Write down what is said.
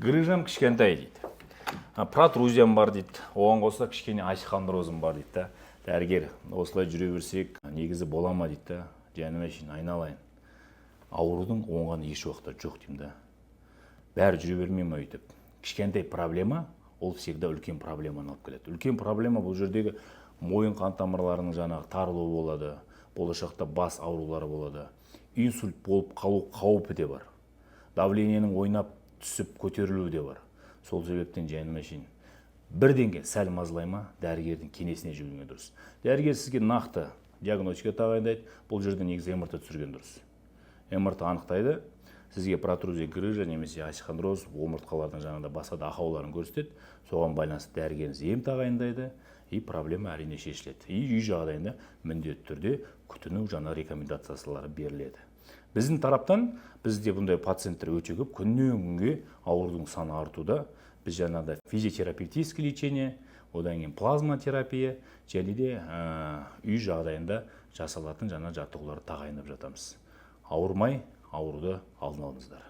Грыжам кішкентай дейді. Протрузиям бар дейді. Оған қоса кішкене очхондрозым бар дейді. Дәрігер, осылай жүре берсек, негізі бола ма дейді. Жаным әшейін айналайын. Аурудың оңған еш уақытта жоқ деймін да. Бәрі жүре бермей ме өйтіп. Кішкентай проблема, ол всегда үлкен проблеманы алып келеді. Үлкен проблема бұл жердегі мойын қан тамырларының жаңағы тарылуы болады. Болашақта бас аурулары болады. Инсульт болып қалу қаупі де бар. Давлениенің ойнап түсіп көтерілуі де бар. Сол себептен жаным әшейін бірденге сәл мазалай ма, дәрігердің кеңесіне жүгінген дұрыс. Дәрігер сізге нақты диагностика тағайындайды. Бұл жерде негізі МРТ түсірген дұрыс. МРТ анықтайды, сізге протрузия, грыжа немесе очхондроз, омыртқалардың жаңағыда басқа да ақауларын көрсетеді. Соған байланысты дәрігеріңіз ем тағайындайды, и проблема әрине шешіледі. И үй жағдайында міндетті түрде күтіну жаңа рекомендациялары беріледі. Біздің тараптан бізде бұндай пациенттер өте көп, күннен күнге аурудың саны артуда. Біз жаңағыда физиотерапевтическое лечение, одан кейін плазмотерапия және де үй жағдайында жасалатын жаңа жаттығуларды тағайындап жатамыз. Ауырмай ауруды алдын алыңыздар.